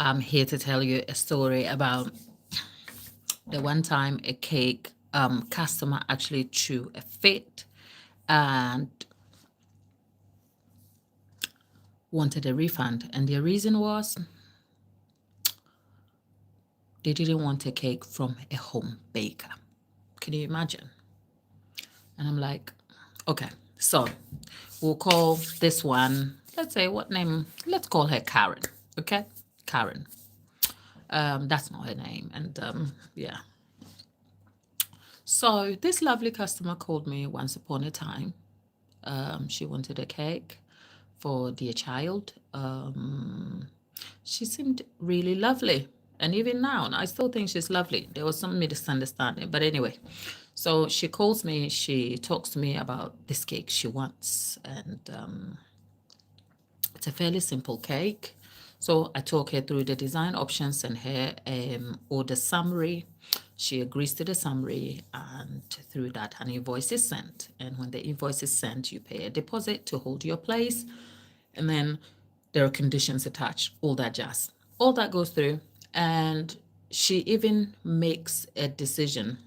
I'm here to tell you a story about the one time a cake customer actually threw a fit and wanted a refund. And the reason was they didn't want a cake from a home baker. Can you imagine? And I'm like, okay, so we'll call this one, let's say, what name? Let's call her Karen. Okay? Karen. That's not her name. And yeah. So this lovely customer called me once upon a time. She wanted a cake for their child. She seemed really lovely. And even now, I still think she's lovely. There was some misunderstanding. But anyway, so she calls me, she talks to me about this cake she wants. And it's a fairly simple cake. So I talk her through the design options and her order summary. She agrees to the summary, and through that, an invoice is sent. And when the invoice is sent, you pay a deposit to hold your place, and then there are conditions attached, all that jazz. All that goes through, and she even makes a decision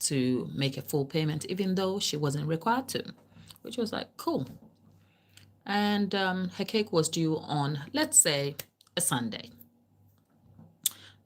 to make a full payment, even though she wasn't required to, which was like, cool. And her cake was due on, let's say, a Sunday.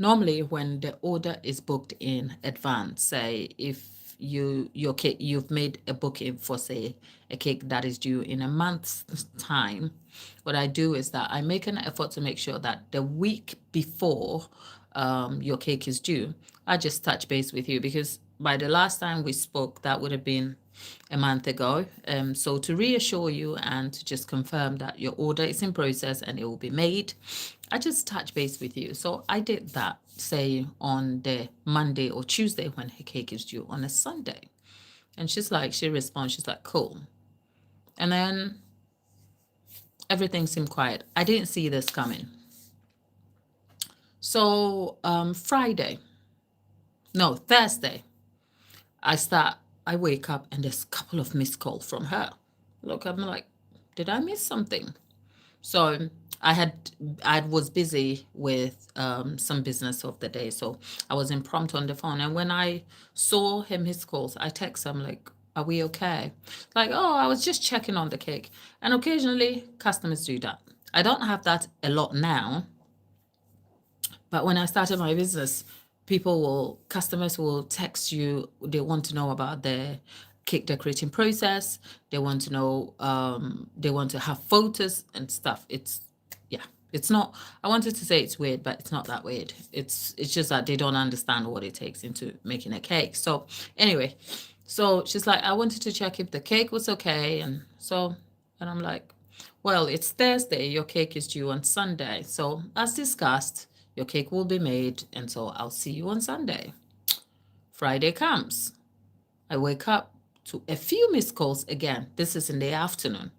Normally, when the order is booked in advance, say if your cake, you've made a booking for, say, a cake that is due in a month's time, what I do is that I make an effort to make sure that the week before your cake is due, I just touch base with you, because by the last time we spoke, that would have been a month ago. So to reassure you and to just confirm that your order is in process and it will be made, I just touch base with you. So I did that, say, on the Monday or Tuesday when her cake is due on a Sunday. And she responds, she's like, cool. And then everything seemed quiet. I didn't see this coming. So Thursday, I wake up and there's a couple of missed calls from her. Look, I'm like, did I miss something? So I was busy with some business of the day, so I was impromptu on the phone. And when I saw him his calls, I text him like, "Are we okay?" Like, "Oh, I was just checking on the cake." And occasionally, customers do that. I don't have that a lot now, but when I started my business, customers will text you. They want to know about the cake decorating process. They want to know, they want to have photos and stuff. Yeah, it's not, I wanted to say it's weird, but it's not that weird. It's just that they don't understand what it takes into making a cake. So anyway, so she's like, I wanted to check if the cake was okay. And I'm like, well, it's Thursday. Your cake is due on Sunday. So as discussed, your cake will be made, and so I'll see you on Sunday. Friday comes. I wake up to a few missed calls again. This is in the afternoon.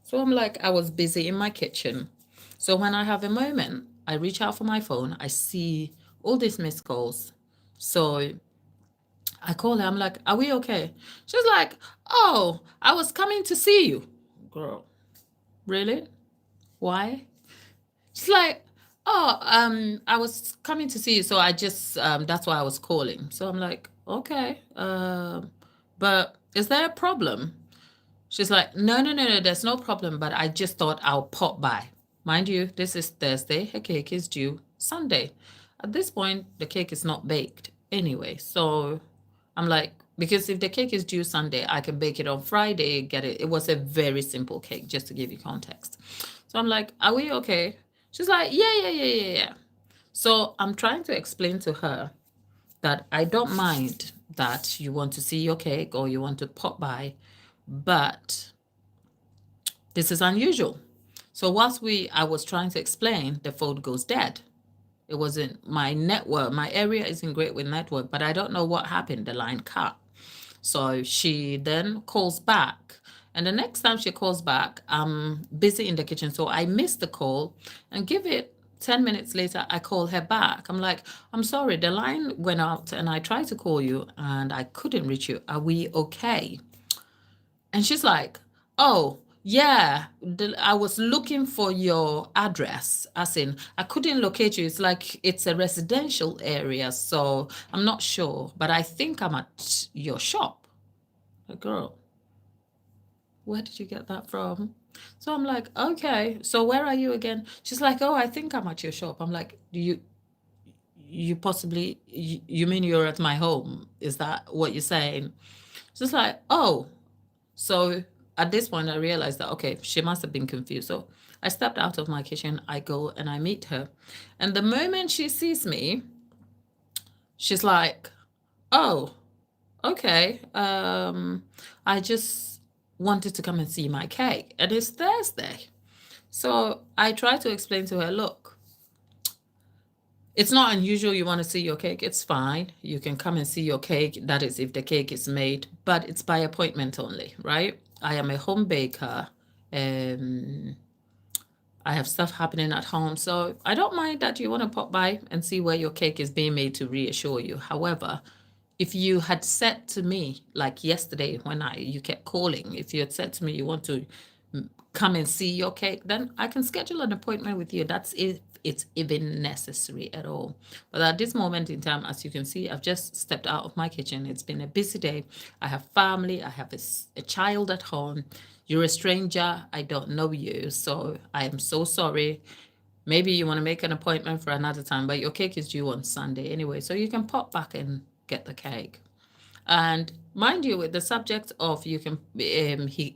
So I'm like, I was busy in my kitchen. So when I have a moment, I reach out for my phone. I see all these missed calls. So I call her. I'm like, are we okay? She's like, oh, I was coming to see you. Girl, really? Why? She's like, oh, I was coming to see you, so I just that's why I was calling. So I'm like, okay, but is there a problem? She's like, no, there's no problem, but I just thought I'll pop by. Mind you, this is Thursday. Her cake is due Sunday. At this point, the cake is not baked anyway. So I'm like, because if the cake is due Sunday, I can bake it on Friday, get it. It was a very simple cake, just to give you context. So I'm like, are we okay? She's like, yeah. So I'm trying to explain to her that I don't mind that you want to see your cake or you want to pop by, but this is unusual. So whilst I was trying to explain, the phone goes dead. It wasn't my network. My area isn't great with network, but I don't know what happened. The line cut. So she then calls back. And the next time she calls back, I'm busy in the kitchen. So I missed the call, and give it 10 minutes later, I call her back. I'm like, I'm sorry, the line went out and I tried to call you and I couldn't reach you. Are we okay? And she's like, oh, Yeah, I was looking for your address, as in I couldn't locate you. It's like it's a residential area, so I'm not sure, but I think I'm at your shop. Like, girl, where did you get that from? So I'm like, okay, so where are you again? She's like, oh, I think I'm at your shop. I'm like, do you possibly you mean you're at my home? Is that what you're saying? She's like, oh. So at this point, I realized that, okay, she must have been confused. So I stepped out of my kitchen, I go and I meet her. And the moment she sees me, she's like, oh, okay. I just wanted to come and see my cake. And it's Thursday. So I try to explain to her, look, it's not unusual you want to see your cake. It's fine. You can come and see your cake. That is if the cake is made, but it's by appointment only, right? I am a home baker. Um, I have stuff happening at home. So I don't mind that you want to pop by and see where your cake is being made to reassure you. However, if you had said to me, like yesterday when you kept calling, if you had said to me you want to come and see your cake, then I can schedule an appointment with you. That's if it's even necessary at all. But at this moment in time, as you can see, I've just stepped out of my kitchen. It's been a busy day. I have family, I have a child at home. You're a stranger, I don't know you. So I am so sorry. Maybe you want to make an appointment for another time, but your cake is due on Sunday anyway. So you can pop back and get the cake. And mind you, with the subject of you can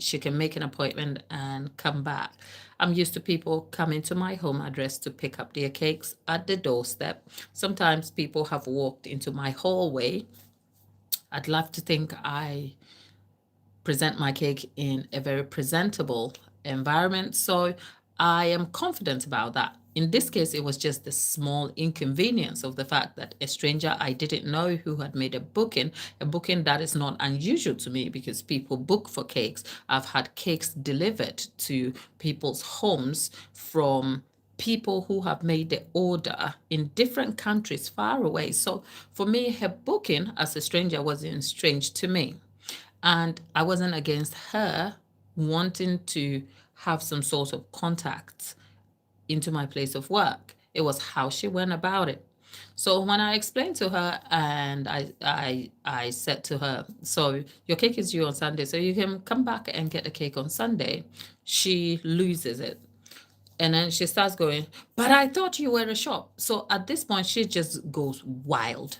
she can make an appointment and come back. I'm used to people coming to my home address to pick up their cakes at the doorstep. Sometimes people have walked into my hallway. I'd love to think I present my cake in a very presentable environment. So I am confident about that. In this case, it was just the small inconvenience of the fact that a stranger I didn't know who had made a booking that is not unusual to me because people book for cakes. I've had cakes delivered to people's homes from people who have made the order in different countries far away. So for me, her booking as a stranger wasn't strange to me. And I wasn't against her wanting to have some sort of contact into my place of work. It was how she went about it. So when I explained to her and I said to her, so your cake is due on Sunday, so you can come back and get the cake on Sunday, she loses it. And then she starts going, but I thought you were a shop. So at this point, she just goes wild.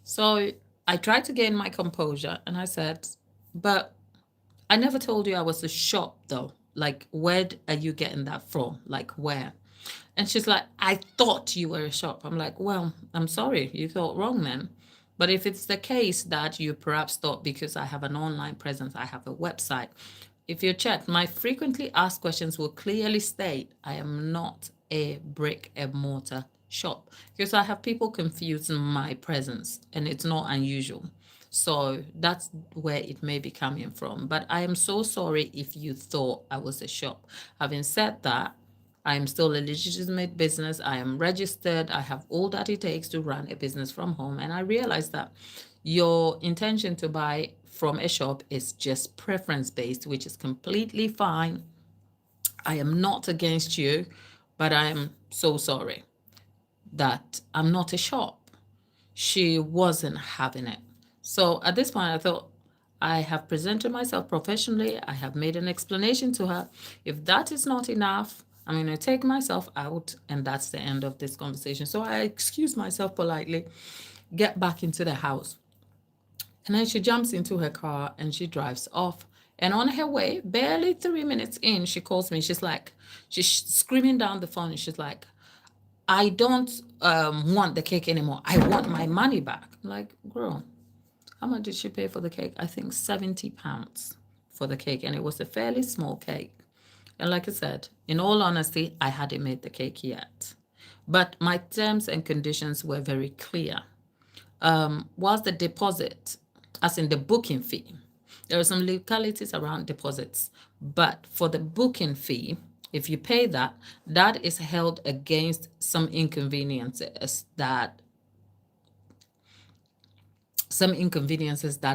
So I tried to gain my composure and I said, but I never told you I was a shop though. Like, where are you getting that from? Like, where? And she's like, I thought you were a shop. I'm like, well, I'm sorry, you thought wrong then. But if it's the case that you perhaps thought because I have an online presence, I have a website, if you check, my frequently asked questions will clearly state I am not a brick and mortar shop because I have people confusing my presence and it's not unusual. So that's where it may be coming from. But I am so sorry if you thought I was a shop. Having said that, I am still a legitimate business. I am registered. I have all that it takes to run a business from home. And I realize that your intention to buy from a shop is just preference based, which is completely fine. I am not against you, but I am so sorry that I'm not a shop. She wasn't having it. So at this point, I thought, I have presented myself professionally. I have made an explanation to her. If that is not enough, I'm going to take myself out, and that's the end of this conversation. So I excuse myself politely, get back into the house. And then she jumps into her car and she drives off. And on her way, barely 3 minutes in, she calls me. She's screaming down the phone. And she's like, I don't want the cake anymore. I want my money back. I'm like, girl, how much did she pay for the cake? I think £70 for the cake. And it was a fairly small cake. And like I said, in all honesty, I hadn't made the cake yet. But my terms and conditions were very clear. Was the deposit, as in the booking fee, there are some localities around deposits, but for the booking fee, if you pay that, that is held against some inconveniences that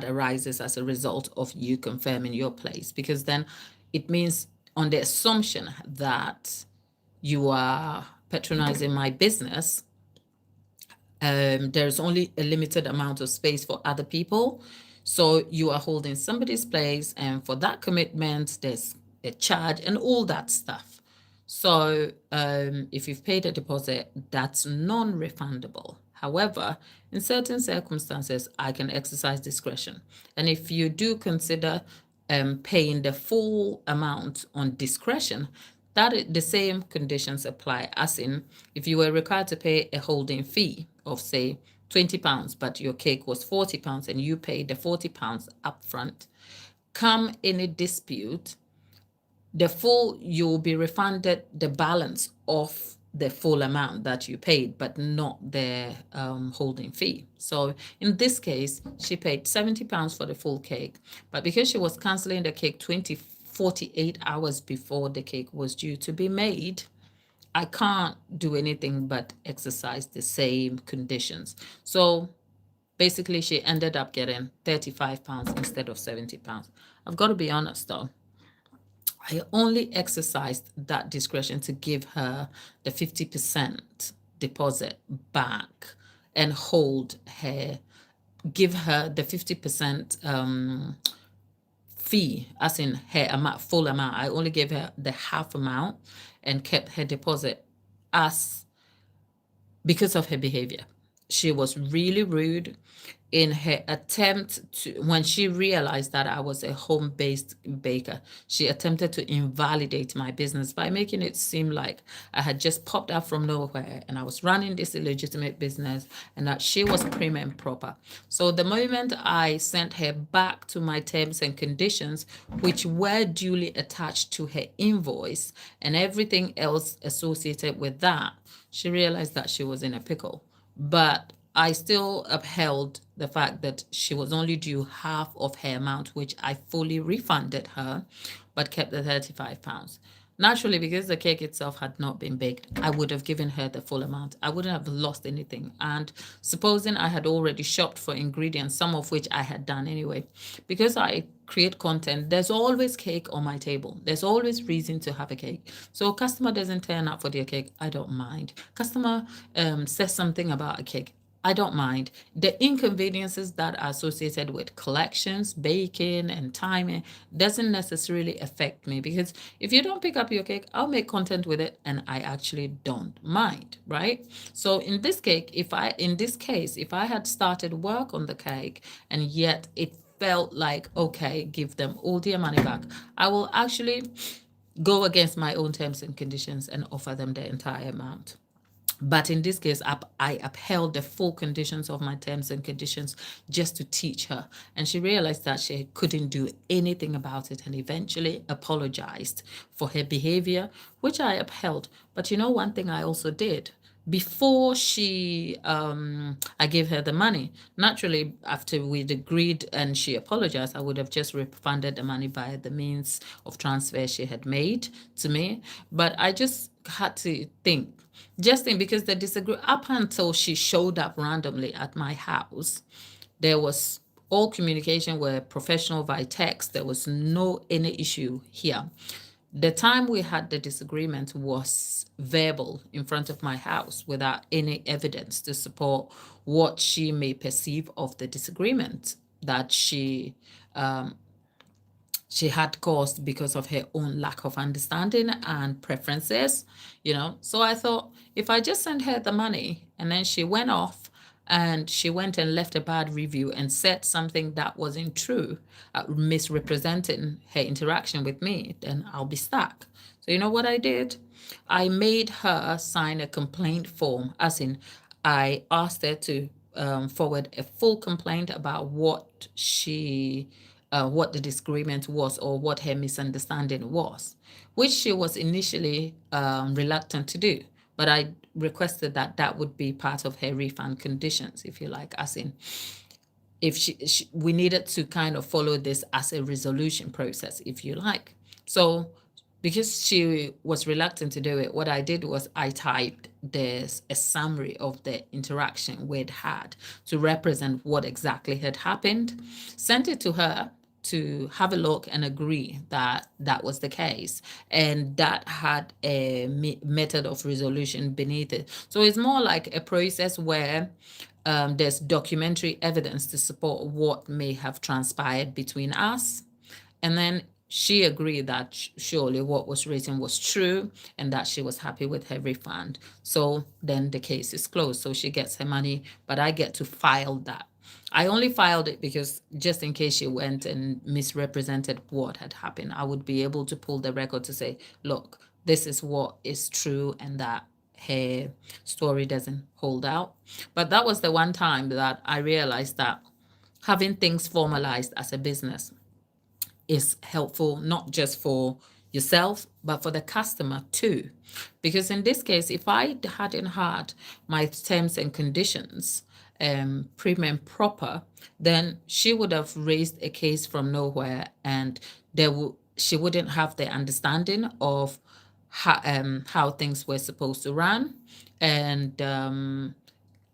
arises as a result of you confirming your place, because then it means on the assumption that you are patronizing my business, there's only a limited amount of space for other people. So you are holding somebody's place, and for that commitment, there's a charge and all that stuff. So if you've paid a deposit, that's non-refundable. However, in certain circumstances, I can exercise discretion. And if you do consider paying the full amount on discretion, the same conditions apply, as in if you were required to pay a holding fee of say £20, but your cake was £40 and you paid the £40 upfront, come any dispute, you'll be refunded the balance of the full amount that you paid, but not the holding fee. So in this case, she paid £70 for the full cake, but because she was canceling the cake 48 hours before the cake was due to be made, I can't do anything but exercise the same conditions. So basically, she ended up getting £35 instead of £70. I've got to be honest though, I only exercised that discretion to give her the 50% deposit back and give her the 50% fee, as in her full amount. I only gave her the half amount and kept her deposit because of her behavior. She was really rude in her attempt to, when she realized that I was a home-based baker, she attempted to invalidate my business by making it seem like I had just popped up from nowhere and I was running this illegitimate business and that she was prim and proper. So the moment I sent her back to my terms and conditions, which were duly attached to her invoice and everything else associated with that, she realized that she was in a pickle. But I still upheld the fact that she was only due half of her amount, which I fully refunded her, but kept the £35. Naturally, because the cake itself had not been baked, I would have given her the full amount. I wouldn't have lost anything. And supposing I had already shopped for ingredients, some of which I had done anyway, because I create content, there's always cake on my table. There's always reason to have a cake. So customer doesn't turn up for their cake, I don't mind. Customer says something about a cake, I don't mind. The inconveniences that are associated with collections, baking, and timing doesn't necessarily affect me, because if you don't pick up your cake, I'll make content with it and I actually don't mind, right? So in this case, if I had started work on the cake and yet it felt like, okay, give them all their money back, I will actually go against my own terms and conditions and offer them the entire amount. But in this case, I upheld the full conditions of my terms and conditions just to teach her. And she realized that she couldn't do anything about it and eventually apologized for her behavior, which I upheld. But you know, one thing I also did before I gave her the money, naturally, after we'd agreed and she apologized, I would have just refunded the money via the means of transfer she had made to me. But I just had to think, because the disagreement, up until she showed up randomly at my house, there was all communication were professional via text. There was no any issue here. The time we had the disagreement was verbal in front of my house without any evidence to support what she may perceive of the disagreement that she had caused because of her own lack of understanding and preferences, So I thought, if I just sent her the money and then she went off and she went and left a bad review and said something that wasn't true, misrepresenting her interaction with me, then I'll be stuck. So you know what I did? I made her sign a complaint form, as in I asked her to forward a full complaint about what the disagreement was or what her misunderstanding was, which she was initially reluctant to do. But I requested that would be part of her refund conditions, if you like, as in if we needed to kind of follow this as a resolution process, if you like. So because she was reluctant to do it, what I did was I typed a summary of the interaction we'd had to represent what exactly had happened, sent it to her, to have a look and agree that that was the case, and that had a method of resolution beneath it. So it's more like a process where there's documentary evidence to support what may have transpired between us. And then she agreed that surely what was written was true and that she was happy with her refund. So then the case is closed. So she gets her money, but I get to file that. I only filed it because just in case she went and misrepresented what had happened, I would be able to pull the record to say, look, this is what is true and that her story doesn't hold out. But that was the one time that I realized that having things formalized as a business is helpful, not just for yourself, but for the customer too. Because in this case, if I hadn't had my terms and conditions prim and proper, then she would have raised a case from nowhere, and she wouldn't have the understanding of how things were supposed to run, and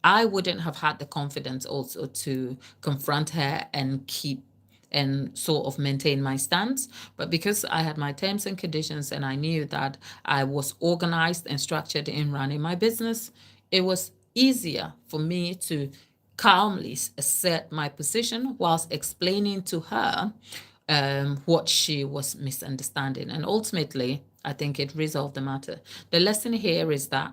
I wouldn't have had the confidence also to confront her and keep and sort of maintain my stance. But because I had my terms and conditions and I knew that I was organized and structured in running my business, it was easier for me to calmly assert my position whilst explaining to her what she was misunderstanding. And ultimately, I think it resolved the matter. The lesson here is that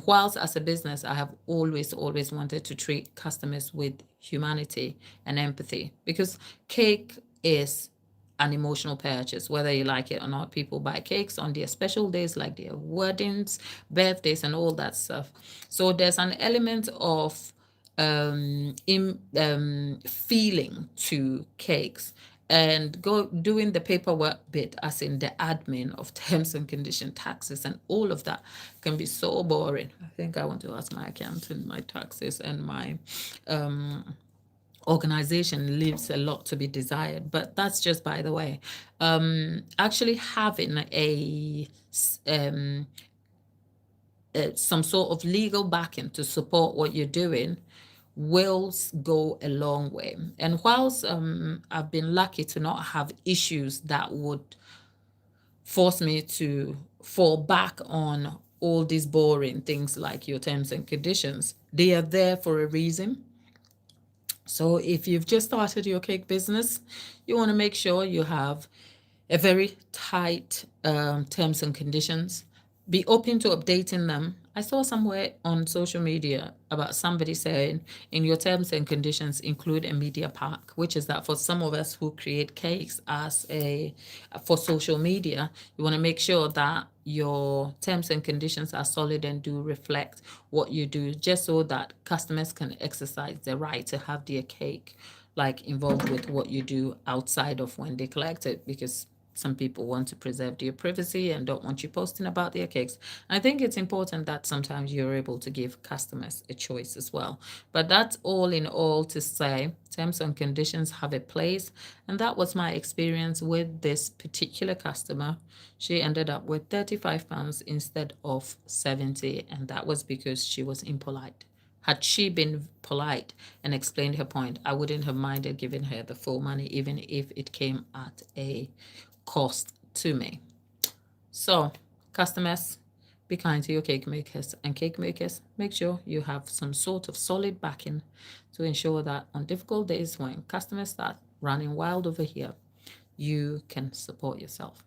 whilst as a business, I have always wanted to treat customers with humanity and empathy, because cake is an emotional purchase, whether you like it or not. People buy cakes on their special days, like their weddings, birthdays, and all that stuff. So there's an element of feeling to cakes, and go doing the paperwork bit, as in the admin of terms and condition, taxes, and all of that can be so boring. I think I want to ask my accountant. My taxes and my organization leaves a lot to be desired, but that's just by the way. Actually having some sort of legal backing to support what you're doing will go a long way. And whilst I've been lucky to not have issues that would force me to fall back on all these boring things like your terms and conditions, they are there for a reason. So if you've just started your cake business, you want to make sure you have a very tight terms and conditions. Be open to updating them. I saw somewhere on social media about somebody saying in your terms and conditions include a media pack, which is that for some of us who create cakes for social media, you want to make sure that your terms and conditions are solid and do reflect what you do, just so that customers can exercise their right to have their cake like involved with what you do outside of when they collect it, because some people want to preserve their privacy and don't want you posting about their cakes. I think it's important that sometimes you're able to give customers a choice as well. But that's all in all to say terms and conditions have a place. And that was my experience with this particular customer. She ended up with £35 instead of 70, and that was because she was impolite. Had she been polite and explained her point, I wouldn't have minded giving her the full money, even if it came at a cost to me. So, customers, be kind to your cake makers, and cake makers, make sure you have some sort of solid backing to ensure that on difficult days when customers start running wild over here, you can support yourself.